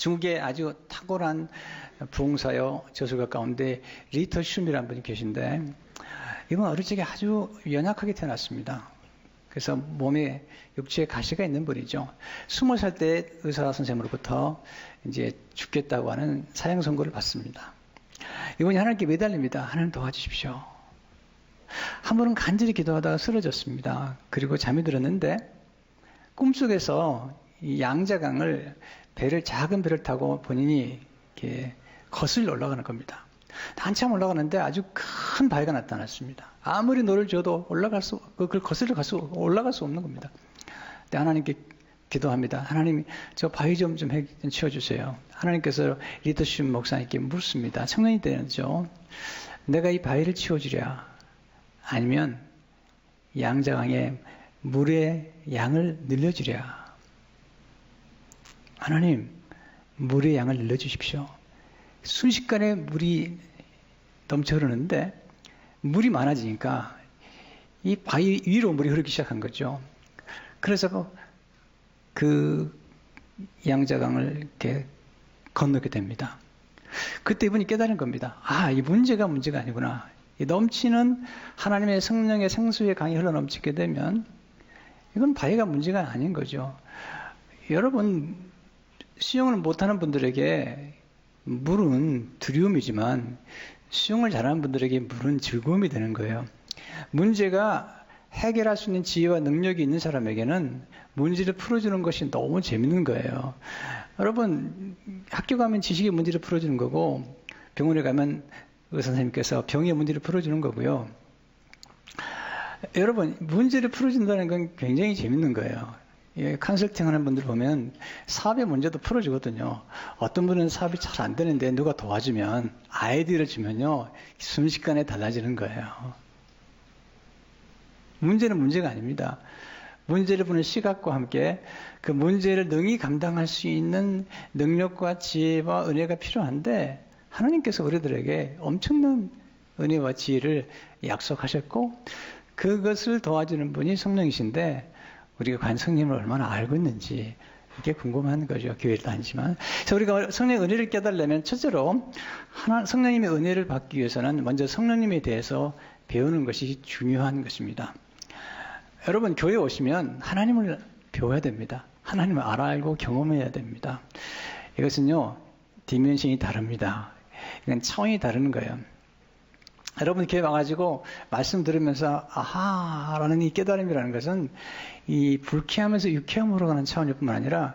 중국의 아주 탁월한 부흥사요 저술가 가운데 리터 슈미라는 분이 계신데, 이분 어릴 적에 아주 연약하게 태어났습니다. 그래서 몸에 육체에 가시가 있는 분이죠. 20살 때 의사 선생님으로부터 이제 죽겠다고 하는 사형 선고를 받습니다. 이분이 하나님께 매달립니다. 하나님 도와주십시오. 한 번은 간절히 기도하다가 쓰러졌습니다. 그리고 잠이 들었는데 꿈속에서 이 양자강을 작은 배를 타고 본인이 이렇게 거슬러 올라가는 겁니다. 한참 올라가는데 아주 큰 바위가 나타났습니다. 아무리 노를 져도 그걸 거슬러 올라갈 수 없는 겁니다. 근데 하나님께 기도합니다. 하나님, 저 바위 좀 치워주세요. 하나님께서 리더십 목사님께 묻습니다. 청년이 되죠. 내가 이 바위를 치워주랴, 아니면 양자강에 물의 양을 늘려주랴. 하나님, 물의 양을 늘려주십시오. 순식간에 물이 넘쳐 흐르는데, 물이 많아지니까 이 바위 위로 물이 흐르기 시작한 거죠. 그래서 그 양자강을 이렇게 건너게 됩니다. 그때 이분이 깨달은 겁니다. 이 문제가 아니구나. 이 넘치는 하나님의 성령의 생수의 강이 흘러 넘치게 되면 이건 바위가 문제가 아닌 거죠. 여러분, 수영을 못하는 분들에게 물은 두려움이지만 수영을 잘하는 분들에게 물은 즐거움이 되는 거예요. 문제가 해결할 수 있는 지혜와 능력이 있는 사람에게는 문제를 풀어주는 것이 너무 재밌는 거예요. 여러분, 학교 가면 지식의 문제를 풀어주는 거고, 병원에 가면 의사 선생님께서 병의 문제를 풀어주는 거고요. 여러분, 문제를 풀어준다는 건 굉장히 재밌는 거예요. 컨설팅 하는 분들 보면 사업의 문제도 풀어주거든요. 어떤 분은 사업이 잘 안 되는데 누가 도와주면, 아이디어를 주면요, 순식간에 달라지는 거예요. 문제는 문제가 아닙니다. 문제를 보는 시각과 함께 그 문제를 능히 감당할 수 있는 능력과 지혜와 은혜가 필요한데, 하나님께서 우리들에게 엄청난 은혜와 지혜를 약속하셨고, 그것을 도와주는 분이 성령이신데, 우리가 과연 성령을 얼마나 알고 있는지 이게 궁금한 거죠. 교회를 다니지만. 그래서 우리가 성령의 은혜를 깨달으려면 첫째로 성령님의 은혜를 받기 위해서는 먼저 성령님에 대해서 배우는 것이 중요한 것입니다. 여러분, 교회에 오시면 하나님을 배워야 됩니다. 하나님을 알고 경험해야 됩니다. 이것은요, 디멘션이 다릅니다. 이건 차원이 다른 거예요. 여러분, 교회 와가지고 말씀 들으면서 아하라는 이 깨달음이라는 것은 이 불쾌하면서 유쾌함으로 가는 차원일 뿐만 아니라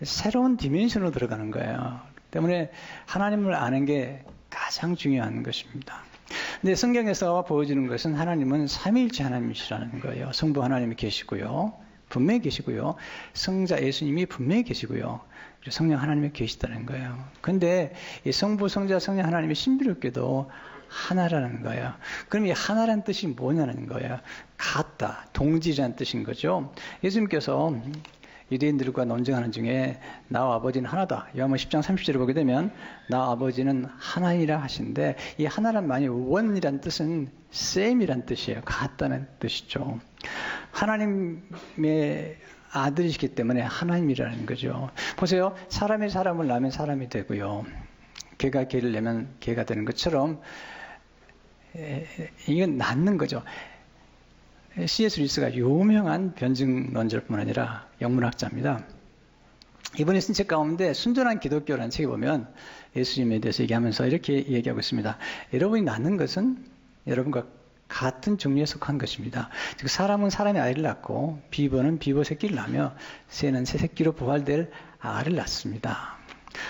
새로운 디멘션으로 들어가는 거예요. 때문에 하나님을 아는 게 가장 중요한 것입니다. 근데 성경에서 보여주는 것은 하나님은 삼위일체 하나님이시라는 거예요. 성부 하나님이 계시고요, 분명히 계시고요, 성자 예수님이 분명히 계시고요, 그리고 성령 하나님이 계시다는 거예요. 근데 이 성부, 성자, 성령 하나님이 신비롭게도 하나라는 거예요. 그럼 이 하나라는 뜻이 뭐냐는 거예요. 같다, 동질이라는 뜻인 거죠. 예수님께서 유대인들과 논쟁하는 중에 나와 아버지는 하나다, 요한복음 10장 30절을 보게 되면 나와 아버지는 하나이라 하신데, 이 하나란 말이 원이란 뜻은 same이란 뜻이에요. 같다는 뜻이죠. 하나님의 아들이시기 때문에 하나님이라는 거죠. 보세요. 사람이 사람을 낳으면 사람이 되고요, 개가 개를 내면 개가 되는 것처럼 이건 낳는 거죠. C.S. 루이스가 유명한 변증론자일 뿐만 아니라 영문학자입니다. 이번에 쓴 책 가운데 순전한 기독교라는 책에 보면 예수님에 대해서 얘기하면서 이렇게 얘기하고 있습니다. 여러분이 낳는 것은 여러분과 같은 종류에 속한 것입니다. 즉, 사람은 사람의 아이를 낳고 비버는 비버 새끼를 낳으며 새는 새 새끼로 부활될 알을 낳습니다.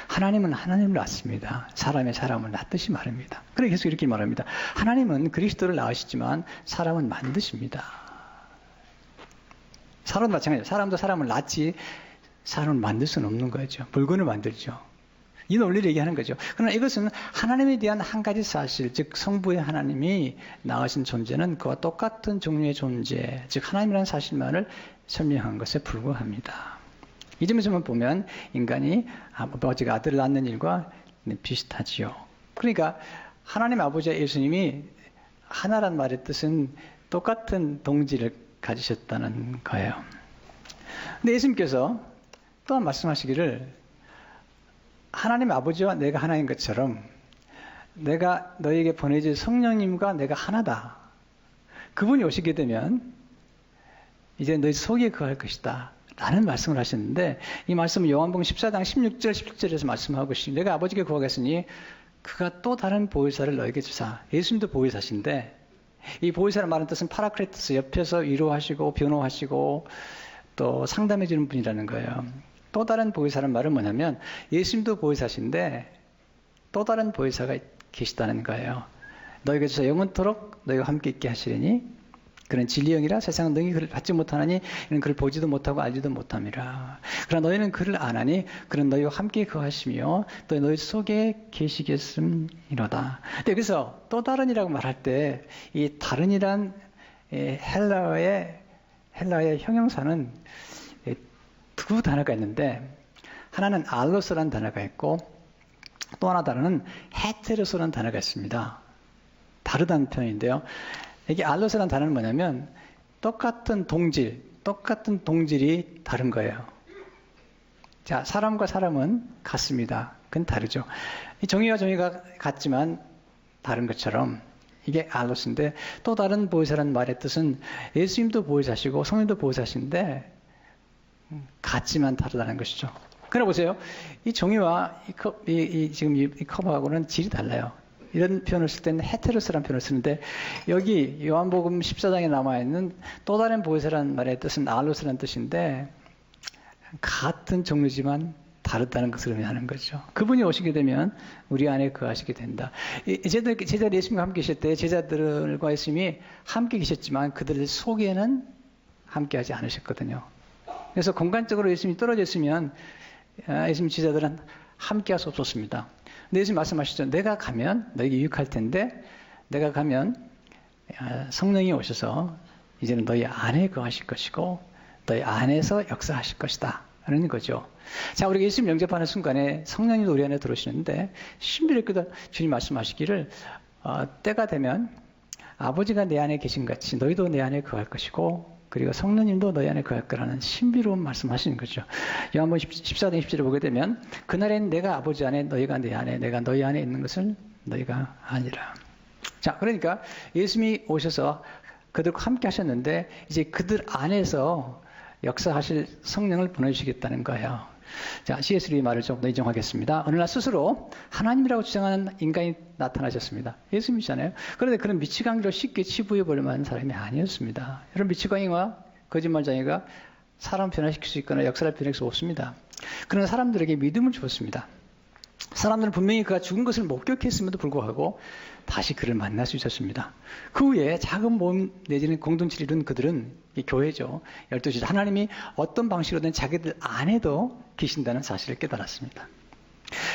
하나님은 하나님을 낳습니다. 사람의 사람을 낳듯이 말입니다. 그래 계속 이렇게 말합니다. 하나님은 그리스도를 낳으시지만 사람은 만드십니다. 사람도 마찬가지예요. 사람도 사람을 낳지 사람을 만들 수는 없는 거죠. 물건을 만들죠. 이 논리를 얘기하는 거죠. 그러나 이것은 하나님에 대한 한 가지 사실, 즉 성부의 하나님이 낳으신 존재는 그와 똑같은 종류의 존재, 즉 하나님이라는 사실만을 설명한 것에 불과합니다. 이 점에서만 보면 인간이 아버지가 아들을 낳는 일과 비슷하지요. 그러니까 하나님 아버지와 예수님이 하나란 말의 뜻은 똑같은 동질을 가지셨다는 거예요. 근데 예수님께서 또한 말씀하시기를 하나님 아버지와 내가 하나인 것처럼 내가 너에게 보내줄 성령님과 내가 하나다. 그분이 오시게 되면 이제 너희 속에 거할 것이다. 라는 말씀을 하셨는데 이 말씀은 요한복음 14장 16절 17절에서 말씀하고 계시니 내가 아버지께 구하겠으니 그가 또 다른 보혜사를 너에게 주사. 예수님도 보혜사신데 이 보혜사를 말하는 뜻은 파라크레토스, 옆에서 위로하시고 변호하시고 또 상담해 주는 분이라는 거예요. 또 다른 보혜사라는 말은 뭐냐면 예수님도 보혜사신데 또 다른 보혜사가 계시다는 거예요. 너희가 주사 영원토록 너희와 함께 있게 하시리니 그는 진리 영이라 세상은 능히 그를 받지 못하나니 이는 그를 보지도 못하고 알지도 못함이라. 그러나 너희는 그를 아나니 그는 너희와 함께 거하시며 또 너희 속에 계시겠음이로다. 여기서 또 다른이라고 말할 때 이 다른이란 헬라어의 형용사는 두 단어가 있는데 하나는 알로스라는 단어가 있고 또 하나 단어는 헤테로스라는 단어가 있습니다. 다르다는 표현인데요. 이게 알로스라는 단어는 뭐냐면 똑같은 동질이 다른 거예요. 자, 사람과 사람은 같습니다. 그건 다르죠. 이 종이와 종이가 같지만 다른 것처럼 이게 알로스인데 또 다른 보혜사라는 말의 뜻은 예수님도 보혜사시고 성령도 보혜사신데 같지만 다르다는 것이죠. 그러나 보세요. 이 종이와 지금 이 컵하고는 질이 달라요. 이런 표현을 쓸 때는 헤테로스라는 표현을 쓰는데 여기 요한복음 14장에 남아있는 또 다른 보혜사라는 말의 뜻은 알로스라는 뜻인데 같은 종류지만 다르다는 것을 의미하는 거죠. 그분이 오시게 되면 우리 안에 거하시게 된다. 제자들 예수님과 함께 계실 때 제자들과 예수님이 함께 계셨지만 그들 속에는 함께 하지 않으셨거든요. 그래서 공간적으로 예수님이 떨어져 있으면 예수님 제자들은 함께 할 수 없었습니다. 근데 예수님 말씀하시죠. 내가 가면 너에게 유익할 텐데 내가 가면 성령이 오셔서 이제는 너희 안에 거하실 것이고 너희 안에서 역사하실 것이다. 하는 거죠. 자, 우리가 예수님 영접하는 순간에 성령님도 우리 안에 들어오시는데 신비롭게도 주님 말씀하시기를 때가 되면 아버지가 내 안에 계신 같이 너희도 내 안에 거할 것이고 그리고 성령님도 너희 안에 거할 거라는 신비로운 말씀하시는 거죠. 요한복음 14장 10절을 보게 되면 그날엔 내가 아버지 안에 너희가 내 안에 내가 너희 안에 있는 것을 너희가 아니라. 자, 그러니까 예수님이 오셔서 그들과 함께 하셨는데 이제 그들 안에서 역사하실 성령을 보내주시겠다는 거예요. 자, C.S. 루이 말을 좀 더 인정하겠습니다. 어느 날 스스로 하나님이라고 주장하는 인간이 나타나셨습니다. 예수님이잖아요. 그런데 그런 미치광이로 쉽게 치부해버릴 만한 사람이 아니었습니다. 이런 미치광이와 거짓말쟁이가 사람 변화시킬 수 있거나 역사를 변화시킬 수 없습니다. 그러나 사람들에게 믿음을 주었습니다. 사람들은 분명히 그가 죽은 것을 목격했음에도 불구하고 다시 그를 만날 수 있었습니다. 그 후에 작은 모임 내지는 공동체를 이룬 그들은 교회죠. 12시 하나님이 어떤 방식으로든 자기들 안에도 계신다는 사실을 깨달았습니다.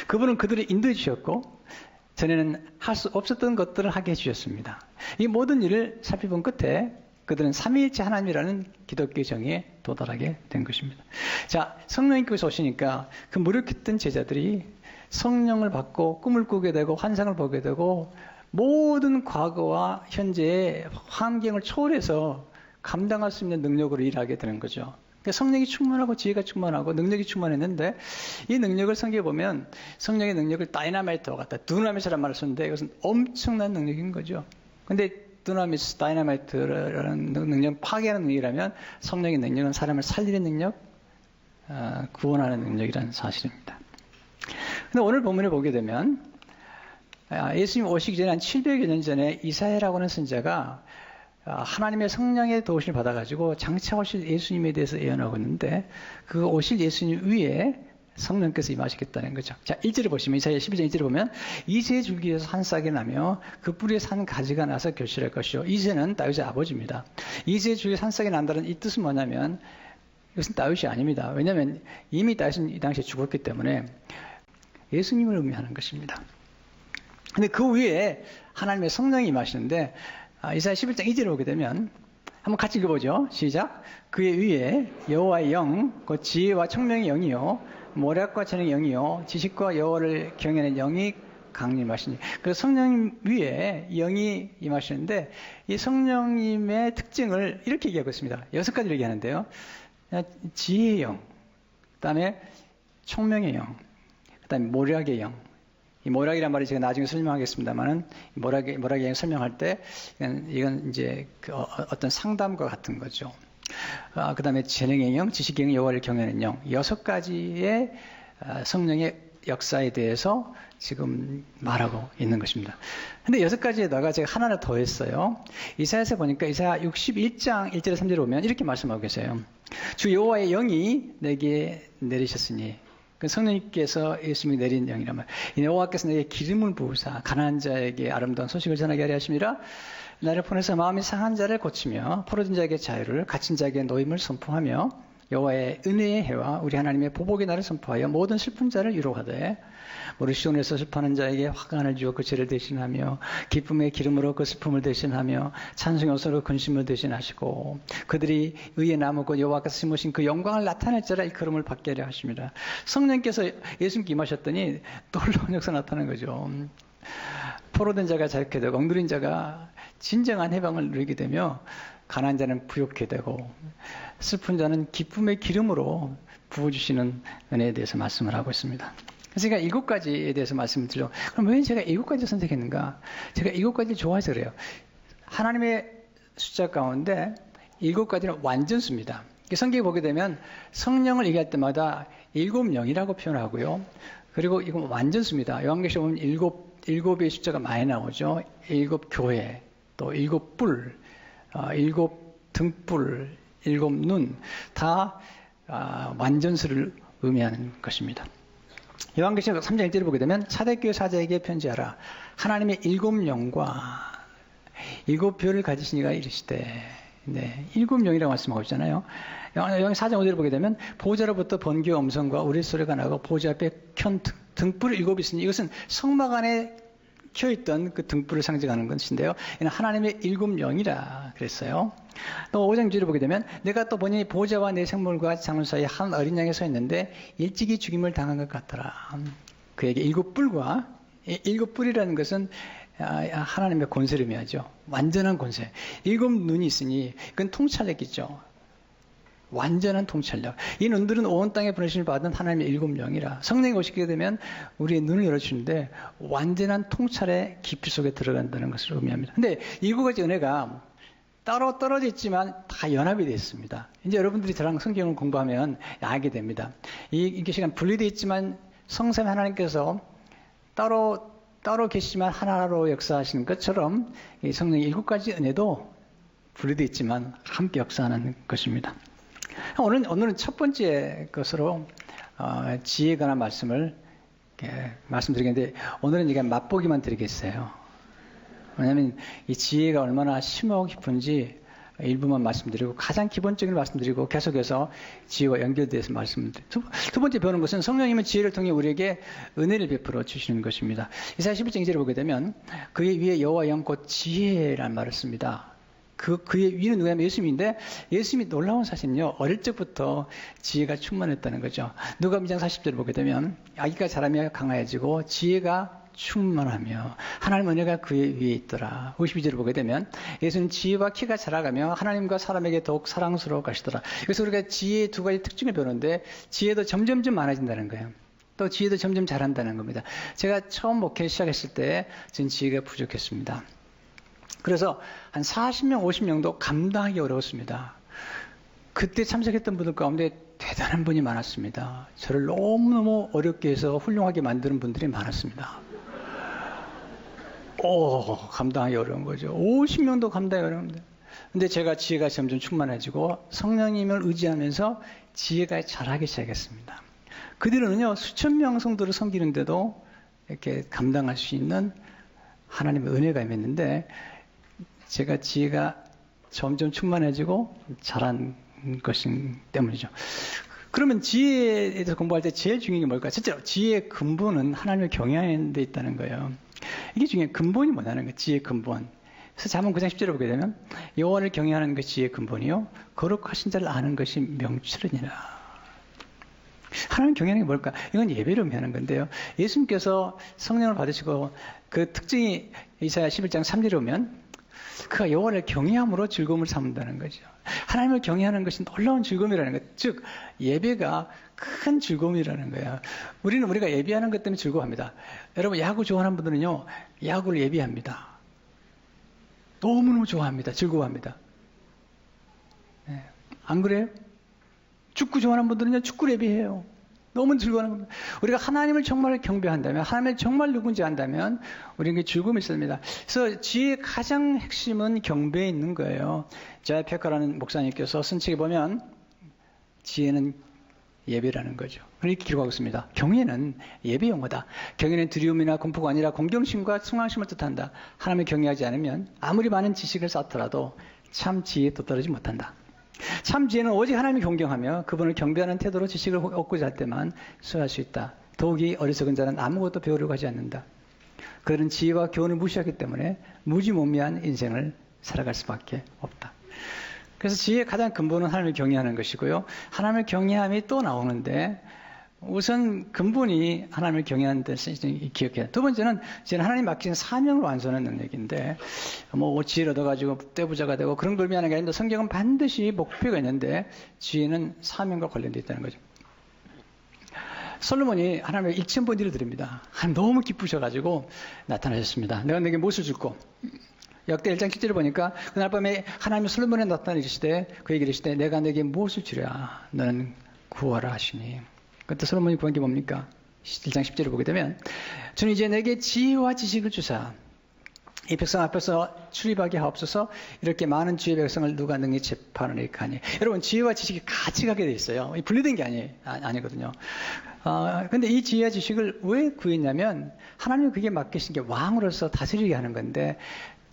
그분은 그들을 인도해 주셨고 전에는 할 수 없었던 것들을 하게 해주셨습니다. 이 모든 일을 살펴본 끝에 그들은 삼위일체 하나님이라는 기독교의 정의에 도달하게 된 것입니다. 자, 성령님께서 오시니까 그 무력했던 제자들이 성령을 받고 꿈을 꾸게 되고 환상을 보게 되고 모든 과거와 현재의 환경을 초월해서 감당할 수 있는 능력으로 일하게 되는 거죠. 그러니까 성령이 충만하고 지혜가 충만하고 능력이 충만했는데 이 능력을 성경에 보면 성령의 능력을 다이나마이트와 같다. 두나미스라는 말을 썼는데 이것은 엄청난 능력인 거죠. 근데 두나미스, 다이나마이트라는 능력, 파괴하는 능력이라면 성령의 능력은 사람을 살리는 능력, 구원하는 능력이라는 사실입니다. 근데 오늘 본문을 보게 되면 예수님 오시기 전에 한 700여 년 전에 이사야라고 하는 선지자가 하나님의 성령의 도우심을 받아가지고 장차 오실 예수님에 대해서 예언하고 있는데 그 오실 예수님 위에 성령께서 임하시겠다는 거죠. 자, 1절을 보시면 이사야 12장 1절을 보면 이새의 줄기에서 한 싹이 나며 그 뿌리에서 한 가지가 나서 결실할 것이요. 이새는 다윗의 아버지입니다. 이새의 줄기에서 한 싹이 난다는 이 뜻은 뭐냐면 이것은 다윗이 아닙니다. 왜냐하면 이미 다윗은 이 당시에 죽었기 때문에 예수님을 의미하는 것입니다. 근데 그 위에 하나님의 성령이 임하시는데 이사야 11장 2절을 보게 되면 한번 같이 읽어보죠. 시작. 그의 위에 여호와의 영, 그 지혜와 청명의 영이요 모략과 재능의 영이요 지식과 여호와를 경외하는 영이 강림하시니. 그래서 성령님 위에 영이 임하시는데 이 성령님의 특징을 이렇게 얘기하고 있습니다. 6가지를 얘기하는데요. 지혜의 영, 그 다음에 청명의 영, 그 그다음에 모략의 영. 이 모략이란 말이 제가 나중에 설명하겠습니다만은 모략의 영 설명할 때 이건 이제 어떤 상담과 같은 거죠. 그다음에 재능의 영, 지식의 영, 여호와를 경외하는 영. 6가지의 성령의 역사에 대해서 지금 말하고 있는 것입니다. 근데 6가지에다가 제가 하나를 더 했어요. 이사야서 보니까 이사야 61장 1절에 3절에 보면 이렇게 말씀하고 계세요. 주 여호와의 영이 내게 내리셨으니, 그 성령님께서 예수님이 내린 영이란 말. 여호와께서 내게 기름을 부으사 가난한 자에게 아름다운 소식을 전하게 하려 하심이라. 나를 보내서 마음이 상한 자를 고치며 포로된 자에게 자유를, 갇힌 자에게 노임을 선포하며 여호와의 은혜의 해와 우리 하나님의 보복의 날을 선포하여 모든 슬픈 자를 위로하되, 우리 시온에서 슬퍼하는 자에게 화관을 주어 그 죄를 대신하며 기쁨의 기름으로 그 슬픔을 대신하며 찬송의 옷으로 근심을 대신하시고 그들이 의의 나무 곧 여호와께서 심으신 그 영광을 나타낼 자라 일컬음을 받게 하려 하십니다. 성령께서 예수님께 임하셨더니 놀라운 역사 나타나는 거죠. 포로된 자가 자유케 되고 엉들인 자가 진정한 해방을 누리게 되며 가난한 자는 부욕케 되고 슬픈 자는 기쁨의 기름으로 부어주시는 은혜에 대해서 말씀을 하고 있습니다. 그래서 제가 7가지에 대해서 말씀을 드려. 그럼 왜 제가 7가지 선택했는가? 제가 7가지 좋아해서 그래요. 하나님의 숫자 가운데 7가지는 완전수입니다. 성경에 보게 되면 성령을 얘기할 때마다 7영이라고 표현하고요. 그리고 이건 완전수입니다. 요한계시록 보면 7의 숫자가 많이 나오죠. 7교회, 또 7뿔, 7등불, 7눈, 다 완전수를 의미하는 것입니다. 요한계시록 3장 1절을 보게 되면 사대교회 사자에게 편지하라. 하나님의 7영과 7별을 가지신 이가 이르시되, 네, 7영이라고 말씀하고 있잖아요. 여기 4장 5절을 보게 되면 보호자로부터 번개의 음성과 우레소리가 나고 보호자 앞에 켠 등불 7이 있으니 이것은 성막 안에 켜있던 그 등불을 상징하는 것인데요. 이는 하나님의 7영이라 그랬어요. 또 5장 6절을 보게 되면 내가 또 보니 보호자와 내 생물과 장로 사이에 한 어린 양이 서 있는데 일찍이 죽임을 당한 것 같더라. 그에게 7뿔과 7뿔이라는 것은 하나님의 권세를 의미하죠. 완전한 권세. 7눈이 있으니 그건 통찰력이죠. 완전한 통찰력. 이 눈들은 온 땅에 보내심을 받은 하나님의 7영이라. 성령이 오시게 되면 우리의 눈을 열어주는데 완전한 통찰의 깊이 속에 들어간다는 것을 의미합니다. 근데 이 7가지 은혜가 따로 떨어져 있지만 다 연합이 되어 있습니다. 이제 여러분들이 저랑 성경을 공부하면 알게 됩니다. 이게 시간 분리되어 있지만 성삼 하나님께서 따로 계시지만 하나로 역사하시는 것처럼 이 성령의 7가지 은혜도 분리되어 있지만 함께 역사하는 것입니다. 오늘은 첫 번째 것으로 지혜에 관한 말씀을 말씀드리겠는데 오늘은 이게 맛보기만 드리겠어요. 왜냐하면 이 지혜가 얼마나 심하고 깊은지 일부만 말씀드리고 가장 기본적인 말씀드리고 계속해서 지혜와 연결돼서 말씀드립니다. 두 번째 배우는 것은 성령님은 지혜를 통해 우리에게 은혜를 베풀어 주시는 것입니다. 이사야 11장 2절을 보게 되면 그의 위에 여호와 영 곧 지혜라는 말을 씁니다. 그의 위는 누구냐면 예수님인데 예수님이 놀라운 사실은요. 어릴 적부터 지혜가 충만했다는 거죠. 누가복음 2장 40절을 보게 되면 아기가 자라며 강하여지고 지혜가 충만하며 하나님 은혜가 그의 위에 있더라. 52절을 보게 되면 예수는 지혜와 키가 자라가며 하나님과 사람에게 더욱 사랑스러워 가시더라. 그래서 우리가 지혜의 두 가지 특징을 배우는데 지혜도 점점점 많아진다는 거예요. 또 지혜도 점점 잘한다는 겁니다. 제가 처음 목회 시작했을 때 저는 지혜가 부족했습니다. 그래서 한 40명, 50명도 감당하기 어려웠습니다. 그때 참석했던 분들 가운데 대단한 분이 많았습니다. 저를 너무너무 어렵게 해서 훌륭하게 만드는 분들이 많았습니다. 감당하기 어려운 거죠. 50명도 감당하기 어려운데. 근데 제가 지혜가 점점 충만해지고 성령님을 의지하면서 지혜가 자라기 시작했습니다. 그 뒤로는요, 수천 명 성도를 섬기는데도 이렇게 감당할 수 있는 하나님의 은혜가 임했는데, 제가 지혜가 점점 충만해지고 자란 것이 때문이죠. 그러면 지혜에 대해서 공부할 때 제일 중요한 게 뭘까? 실제로 지혜의 근본은 하나님을 경외하는 데 있다는 거예요. 이게 중요해요. 근본이 뭐냐는 거예요. 지혜의 근본. 그래서 잠언 9장 10절을 보게 되면 여호와를 경외하는 것이 지혜의 근본이요 거룩하신 자를 아는 것이 명철이니라. 하나님 경외하는 게 뭘까? 이건 예배를 의미하는 건데요. 예수님께서 성령을 받으시고 그 특징이 이사야 11장 3절에 보면 그가 여호와를 경외함으로 즐거움을 삼는다는 거죠. 하나님을 경외하는 것이 놀라운 즐거움이라는 것. 즉 예배가 큰 즐거움이라는 거예요. 우리는 우리가 예배하는 것 때문에 즐거워합니다. 여러분 야구 좋아하는 분들은요. 야구를 예배합니다. 너무너무 좋아합니다. 즐거워합니다. 네. 안 그래요? 축구 좋아하는 분들은요. 축구를 예배해요. 너무 즐거워하는 겁니다. 우리가 하나님을 정말 경배한다면, 하나님을 정말 누군지 안다면 우리에게 즐거움이 있습니다. 그래서 지혜의 가장 핵심은 경배에 있는 거예요. 자야페카라는 목사님께서 쓴 책에 보면 지혜는 예배라는 거죠. 이렇게 기록하고 있습니다. 경외는 예배 용어다. 경외는 두려움이나 공포가 아니라 공경심과 충성심을 뜻한다. 하나님을 경외하지 않으면 아무리 많은 지식을 쌓더라도 참 지혜에 도달하지 못한다. 참 지혜는 오직 하나님을 존경하며 그분을 경배하는 태도로 지식을 얻고자 할 때만 소유할 수 있다. 더욱이 어리석은 자는 아무것도 배우려고 하지 않는다. 그들은 지혜와 교훈을 무시하기 때문에 무지몽매한 인생을 살아갈 수밖에 없다. 그래서 지혜의 가장 근본은 하나님을 경외하는 것이고요. 하나님을 경외함이 또 나오는데 우선 근본이 하나님을 경외하는 데서 기억해야. 두 번째는 지혜는 하나님 맡긴 사명을 완수하는 능력인데 뭐 지혜를 얻어가지고 떼부자가 되고 그런 걸 위하는 게 아닌데 성경은 반드시 목표가 있는데 지혜는 사명과 관련되어 있다는 거죠. 솔로몬이 하나님의 1000번 일을 드립니다. 하나님 너무 기쁘셔가지고 나타나셨습니다. 내가 내게 무엇을 줄고 역대 1장 7절을 보니까 그날 밤에 하나님이 솔로몬에 나타나 이르시되 그에게 이르시되 내가 내게 무엇을 주랴 너는 구하라 하시니 그때 솔로몬이 구한 게 뭡니까? 1장 10절을 보게 되면 주는 이제 내게 지혜와 지식을 주사 이 백성 앞에서 출입하게 하옵소서. 이렇게 많은 주의 백성을 누가 능히 재판하리까 하니. 여러분 지혜와 지식이 같이 가게 돼 있어요. 분리된 게 아니거든요. 근데 이 지혜와 지식을 왜 구했냐면 하나님이 그게 맡기신 게 왕으로서 다스리게 하는 건데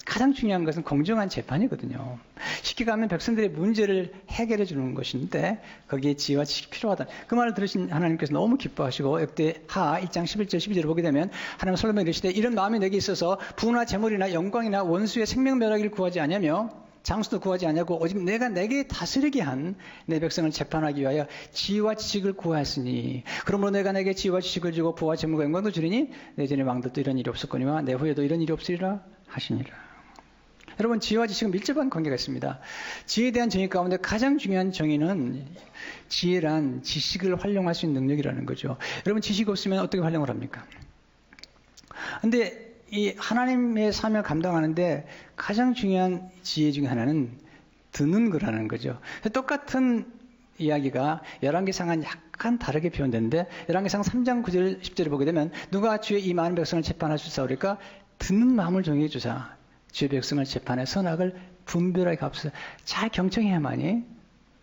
가장 중요한 것은 공정한 재판이거든요. 쉽게 가면 백성들의 문제를 해결해 주는 것인데 거기에 지혜와 지식이 필요하다. 그 말을 들으신 하나님께서 너무 기뻐하시고 역대하 1장 11절 12절을 보게 되면 하나님 솔로몬이 이르시되 이런 마음이 내게 있어서 부나 재물이나 영광이나 원수의 생명멸하기를 구하지 아니하며 장수도 구하지 아니하고 오직 내가 내게 다스리게 한 내 백성을 재판하기 위하여 지혜와 지식을 구하였으니 그러므로 내가 내게 지혜와 지식을 주고 부와 재물과 영광도 주리니 내 전에 왕들도 이런 일이 없었거니와 내 후에도 이런 일이 없으리라 하시니라. 여러분 지혜와 지식은 밀접한 관계가 있습니다. 지혜에 대한 정의 가운데 가장 중요한 정의는 지혜란 지식을 활용할 수 있는 능력이라는 거죠. 여러분 지식 없으면 어떻게 활용을 합니까? 근데 이 하나님의 사명을 감당하는데 가장 중요한 지혜 중에 하나는 듣는 거라는 거죠. 똑같은 이야기가 열왕기상은 약간 다르게 표현되는데 열왕기상 3장 9절 10절을 보게 되면 누가 주의 이 많은 백성을 재판할 수 있사오리까 듣는 마음을 정해 주사. 주의 백성을 재판해 선악을 분별하게 값서 잘 경청해야만이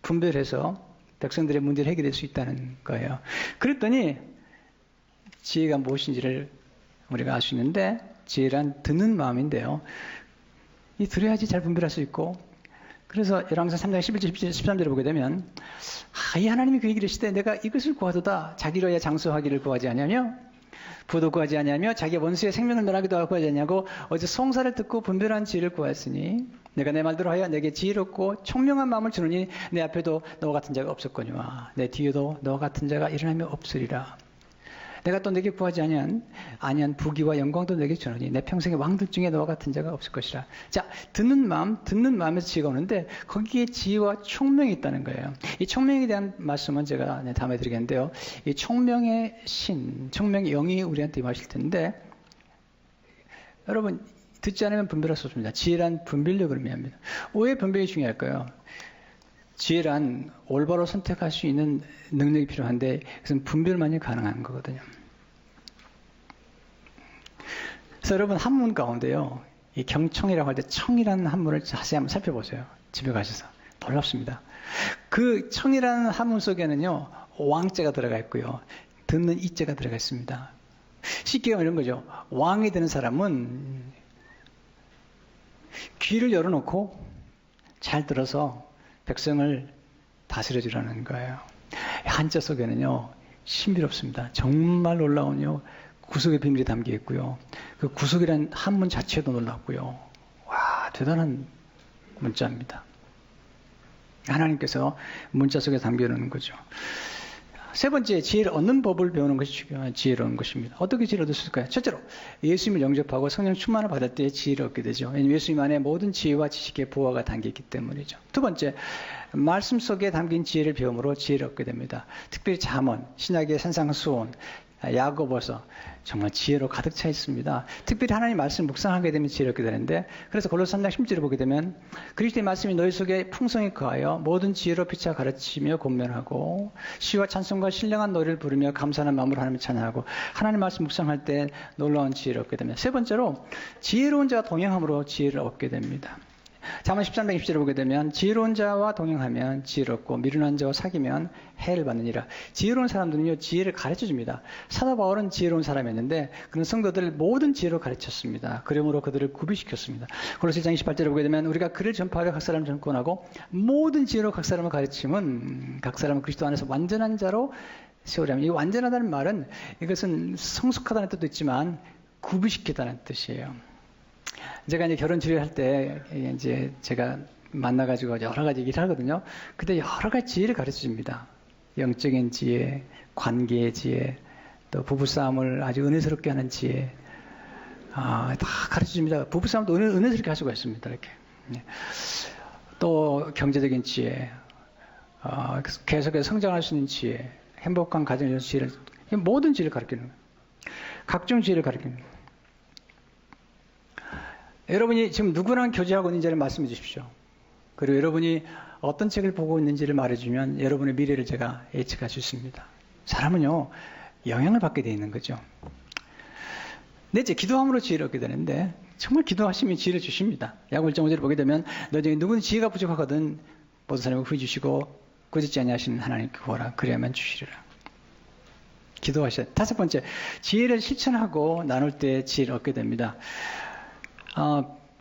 분별해서 백성들의 문제를 해결할 수 있다는 거예요. 그랬더니 지혜가 무엇인지를 우리가 알 수 있는데 지혜란 듣는 마음인데요. 이 들어야지 잘 분별할 수 있고 그래서 열왕기상 3장 11절 13절을 보게 되면 이 하나님이 그 얘기를 하시되 내가 이것을 구하도다 자기로야 장수하기를 구하지 아니하며 부도 구하지 아니하며 자기 원수의 생명을 멸하기도 구하지 아니하고 어제 송사를 듣고 분별한 지혜를 구하였으니 내가 내 말대로 하여 내게 지혜롭고 총명한 마음을 주느니 내 앞에도 너와 같은 자가 없었거니와 내 뒤에도 너와 같은 자가 일어나며 없으리라. 내가 또 내게 구하지 아니한 부귀와 영광도 내게 주느니 내 평생의 왕들 중에 너와 같은 자가 없을 것이라. 자, 듣는 마음에서 지혜가 오는데 거기에 지혜와 총명이 있다는 거예요. 이 총명에 대한 말씀은 제가 다음에 드리겠는데요. 이 총명의 총명의 영이 우리한테 임하실 텐데 여러분 듣지 않으면 분별할 수 없습니다. 지혜란 분별력을 의미합니다. 왜 분별이 중요할까요? 지혜란 올바로 선택할 수 있는 능력이 필요한데 그것은 분별만이 가능한 거거든요. 그래서 여러분 한문 가운데요. 이 경청이라고 할 때 청이라는 한문을 자세히 한번 살펴보세요. 집에 가셔서. 놀랍습니다. 그 청이라는 한문 속에는요. 왕자가 들어가 있고요. 듣는 이자가 들어가 있습니다. 쉽게 말하면 이런 거죠. 왕이 되는 사람은 귀를 열어놓고 잘 들어서 백성을 다스려주라는 거예요. 한자 속에는요, 신비롭습니다. 정말 놀라운요, 구속의 비밀이 담겨 있고요. 그 구속이라는 한문 자체도 놀랍고요. 와, 대단한 문자입니다. 하나님께서 문자 속에 담겨 놓는 거죠. 세 번째, 지혜를 얻는 법을 배우는 것이 중요한 지혜로운 것입니다. 어떻게 지혜를 얻을 수 있을까요? 첫째로, 예수님을 영접하고 성령 충만을 받을 때 지혜를 얻게 되죠. 왜냐하면 예수님 안에 모든 지혜와 지식의 보화가 담겨있기 때문이죠. 두 번째, 말씀 속에 담긴 지혜를 배움으로 지혜를 얻게 됩니다. 특별히 잠언, 신약의 산상수훈, 야고보서 정말 지혜로 가득 차 있습니다. 특별히 하나님 말씀 묵상하게 되면 지혜를 얻게 되는데, 그래서 골로새 3장 10절을 보게 되면 그리스도의 말씀이 너희 속에 풍성히 거하여 모든 지혜로 피차 가르치며 권면하고 시와 찬송과 신령한 노래를 부르며 감사하는 마음으로 하나님을 찬양하고, 하나님 말씀 묵상할 때 놀라운 지혜를 얻게 됩니다. 세 번째로, 지혜로운 자와 동행함으로 지혜를 얻게 됩니다. 잠언 13장 20절을 보게 되면 지혜로운 자와 동행하면 지혜롭고 미련한 자와 사귀면 해를 받느니라. 지혜로운 사람들은요, 지혜를 가르쳐줍니다. 사도 바울은 지혜로운 사람이었는데 그는 성도들을 모든 지혜로 가르쳤습니다. 그러므로 그들을 구비시켰습니다. 골로새 1장 28절을 보게 되면 우리가 그를 전파하여 각 사람을 전권하고 모든 지혜로 각 사람을 가르치면 각 사람은 그리스도 안에서 완전한 자로 세우려면, 이 완전하다는 말은 이것은 성숙하다는 뜻도 있지만 구비시키다는 뜻이에요. 제가 이제 결혼 치료할 때 이제 제가 만나가지고 여러 가지 얘기를 하거든요. 그때 여러 가지 지혜를 가르쳐 줍니다. 영적인 지혜, 관계의 지혜, 또 부부싸움을 아주 은혜스럽게 하는 지혜, 다 가르쳐 줍니다. 부부싸움도 은혜스럽게 할 수가 있습니다. 이렇게. 또 경제적인 지혜, 계속해서 성장할 수 있는 지혜, 행복한 가정을 위한 지혜를, 모든 지혜를 가르치는 거예요. 각종 지혜를 가르치는 거예요. 여러분이 지금 누구랑 교제하고 있는지를 말씀해 주십시오. 그리고 여러분이 어떤 책을 보고 있는지를 말해주면 여러분의 미래를 제가 예측할 수 있습니다. 사람은요, 영향을 받게 되어 있는 거죠. 넷째, 기도함으로 지혜를 얻게 되는데 정말 기도하시면 지혜를 주십니다. 야고보 1장 5절을 보게 되면 너 중에 누구는 지혜가 부족하거든 모든 사람을 구해 주시고 꾸짖지 아니하시는 하나님께 구하라. 그래야만 주시리라. 기도하셔야 돼요. 다섯 번째, 지혜를 실천하고 나눌 때 지혜를 얻게 됩니다.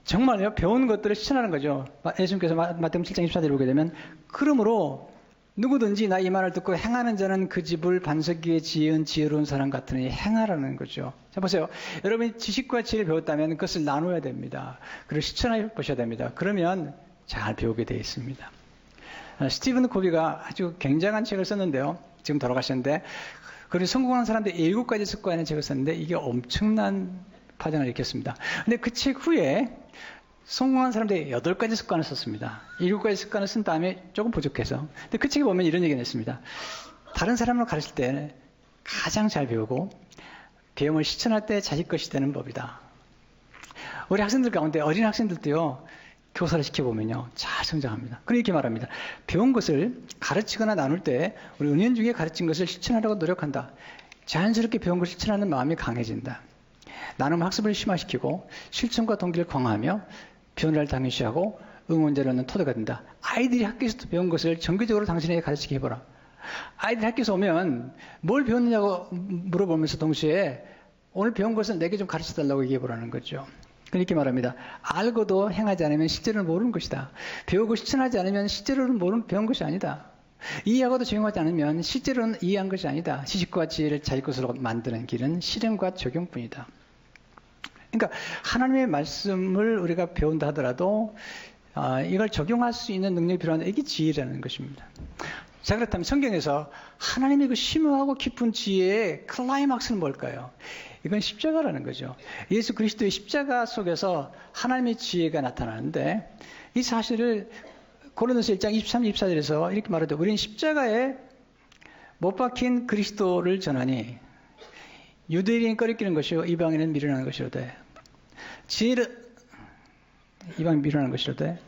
정말요, 배운 것들을 실천하는 거죠. 예수님께서 마태복음 7장 24절을 보게 되면 그러므로 누구든지 나 이 말을 듣고 행하는 자는 그 집을 반석 위에 지은 지혜로운 사람 같으니 행하라는 거죠. 자, 보세요. 여러분이 지식과 지혜를 배웠다면 그것을 나눠야 됩니다. 그리고 실천해 보셔야 됩니다. 그러면 잘 배우게 되어 있습니다. 스티븐 코비가 아주 굉장한 책을 썼는데요. 지금 돌아가셨는데, 그리고 성공한 사람들 7가지 습관이라는 책을 썼는데 이게 엄청난 파장을 일으켰습니다. 근데 그 책 후에 성공한 사람들이 8가지 습관을 썼습니다. 7가지 습관을 쓴 다음에 조금 부족해서. 근데 그 책에 보면 이런 얘기가 있습니다. 다른 사람을 가르칠 때 가장 잘 배우고 배움을 실천할 때 자기 것이 되는 법이다. 우리 학생들 가운데 어린 학생들도요, 교사를 시켜보면요, 잘 성장합니다. 그렇게 말합니다. 배운 것을 가르치거나 나눌 때 우리 은연중에 가르친 것을 실천하려고 노력한다. 자연스럽게 배운 것을 실천하는 마음이 강해진다. 나눔 학습을 심화시키고 실천과 동기를 강화하며 변화를 당연시하고 응원자를 얻는 토대가 된다. 아이들이 학교에서 배운 것을 정기적으로 당신에게 가르치게 해보라. 아이들이 학교에서 오면 뭘 배웠느냐고 물어보면서 동시에 오늘 배운 것을 내게 좀 가르쳐달라고 얘기해보라는 거죠. 그렇게 말합니다. 알고도 행하지 않으면 실제로는 모르는 것이다. 배우고 실천하지 않으면 실제로는 배운 것이 아니다. 이해하고도 적용하지 않으면 실제로는 이해한 것이 아니다. 지식과 지혜를 자기 것으로 만드는 길은 실행과 적용뿐이다. 그러니까 하나님의 말씀을 우리가 배운다 하더라도 이걸 적용할 수 있는 능력이 필요한데 이게 지혜라는 것입니다. 자, 그렇다면 성경에서 하나님의 그 심오하고 깊은 지혜의 클라이막스는 뭘까요? 이건 십자가라는 거죠. 예수 그리스도의 십자가 속에서 하나님의 지혜가 나타나는데 이 사실을 고린도서 1장 23, 24절에서 이렇게 말하죠. 우리는 십자가에 못 박힌 그리스도를 전하니 유대인은 꺼리끼는 것이요 이방인은 미련한 것이로되 지혜를 이방인 미련한 것이로되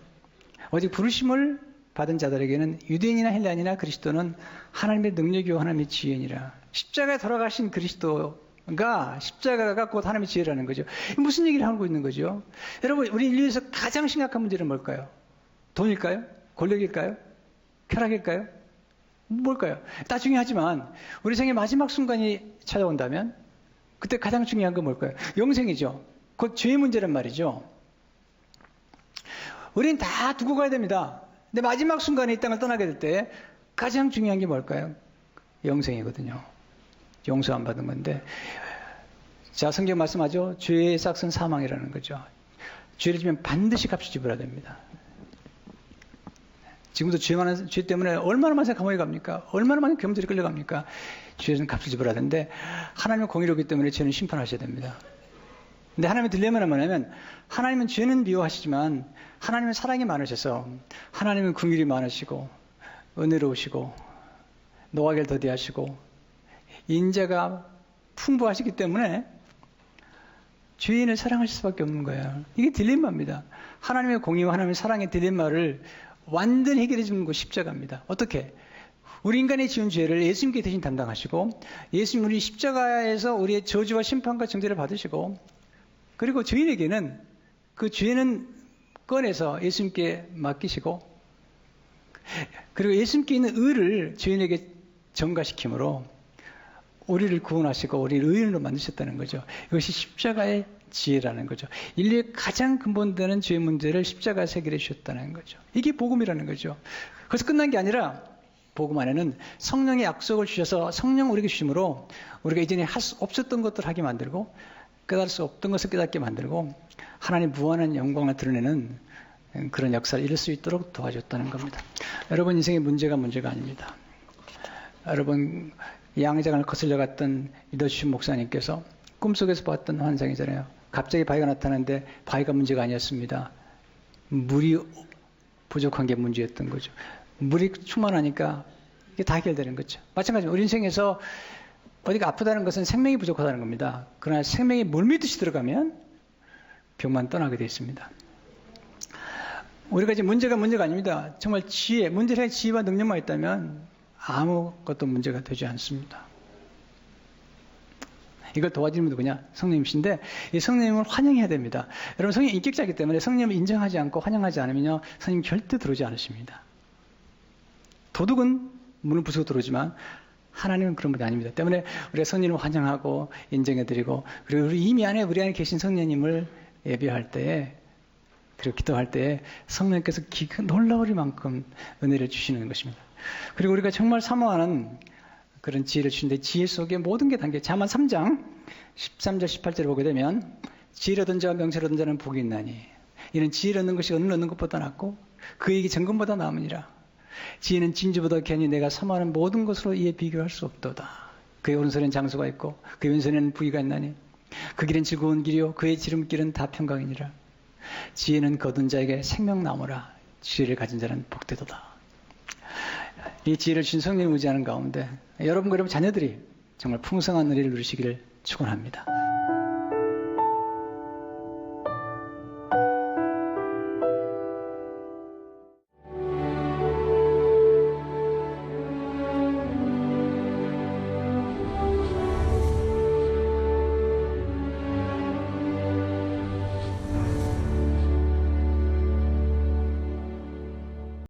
오직 부르심을 받은 자들에게는 유대인이나 헬라인이나 그리스도는 하나님의 능력이요 하나님의 지혜니라. 십자가에 돌아가신 그리스도가 십자가가 곧 하나님의 지혜라는 거죠. 무슨 얘기를 하고 있는 거죠? 여러분, 우리 인류에서 가장 심각한 문제는 뭘까요? 돈일까요? 권력일까요? 쾌락일까요? 뭘까요? 다 중요하지만 우리 생의 마지막 순간이 찾아온다면 그때 가장 중요한 건 뭘까요? 영생이죠. 곧 죄의 문제란 말이죠. 우리는 다 두고 가야 됩니다. 근데 마지막 순간에 이 땅을 떠나게 될 때 가장 중요한 게 뭘까요? 영생이거든요. 용서 안 받은 건데, 자, 성경 말씀하죠. 죄의 삭은 사망이라는 거죠. 죄를 지면 반드시 값을 지불해야 됩니다. 지금도 죄 때문에 얼마나 많은 감옥에 갑니까? 얼마나 많은 경찰이 끌려갑니까? 죄는 값을 지불해야 되는데 하나님의 공의롭기 때문에 죄는 심판하셔야 됩니다. 근데 하나님의 딜레마는 뭐냐면 하나님은 죄는 미워하시지만 하나님은 사랑이 많으셔서 하나님은 긍휼이 많으시고 은혜로우시고 노하기를 더디하시고 인자가 풍부하시기 때문에 죄인을 사랑하실 수밖에 없는 거예요. 이게 딜레마입니다. 하나님의 공의와 하나님의 사랑의 딜레마를 완전히 해결해 주는 것이 십자가입니다. 어떻게? 우리 인간이 지은 죄를 예수님께 대신 담당하시고 예수님 우리 십자가에서 우리의 저주와 심판과 정죄를 받으시고 그리고 죄인에게는 그 죄는 꺼내서 예수님께 맡기시고 그리고 예수님께 있는 의를 죄인에게 전가시킴으로 우리를 구원하시고 우리를 의인으로 만드셨다는 거죠. 이것이 십자가의 지혜라는 거죠. 인류의 가장 근본되는 죄 문제를 십자가에 해결해 주셨다는 거죠. 이게 복음이라는 거죠. 그래서 끝난 게 아니라 복음 안에는 성령의 약속을 주셔서 성령 우리에게 주심으로 우리가 이전에 할 수 없었던 것들을 하게 만들고 깨달을 수 없던 것을 깨닫게 만들고 하나님 무한한 영광을 드러내는 그런 역사를 이룰 수 있도록 도와줬다는 겁니다. 여러분 인생의 문제가 아닙니다. 여러분 양장을 거슬려 갔던 믿어주신 목사님께서 꿈속에서 봤던 환상이잖아요. 갑자기 바위가 나타났는데 바위가 문제가 아니었습니다. 물이 부족한 게 문제였던 거죠. 물이 충만하니까 이게 다 해결되는 거죠. 마찬가지로 우리 인생에서 어디가 아프다는 것은 생명이 부족하다는 겁니다. 그러나 생명이 물밀듯이 들어가면 병만 떠나게 되어 있습니다. 우리가 이제 문제가 아닙니다. 정말 문제를 해결할 지혜와 능력만 있다면 아무것도 문제가 되지 않습니다. 이걸 도와주는 분도 그냥 성령님이신데 이 성령님을 환영해야 됩니다. 여러분 성령 인격자이기 때문에 성령님을 인정하지 않고 환영하지 않으면요 성령님 절대 들어오지 않으십니다. 도둑은 문을 부수고 들어오지만 하나님은 그런 분이 아닙니다. 때문에 우리가 성령님을 환영하고 인정해드리고 그리고 우리 안에 계신 성령님을 예배할 때에 그리고 기도할 때에 성령님께서 놀라울 만큼 은혜를 주시는 것입니다. 그리고 우리가 정말 사모하는 그런 지혜를 주시는데 지혜 속에 모든 게 담겨 잠언 3장 13절 18절을 보게 되면 지혜를 얻은 자와 명철을 얻은 자는 복이 있나니 이는 지혜를 얻는 것이 은을 얻는 것보다 낫고 그에게 정금보다 나음이니라. 지혜는 진주보다 괜히 내가 사모하는 모든 것으로 이에 비교할 수 없도다. 그의 오른손에는 장소가 있고 그의 왼손에는 부위가 있나니 그 길은 즐거운 길이요 그의 지름길은 다 평강이니라. 지혜는 거둔 자에게 생명나무라. 지혜를 가진 자는 복되도다. 이 지혜를 주신 성령을 의지하는 가운데 여러분과 여러분 자녀들이 정말 풍성한 은혜를 누리시기를 축원합니다.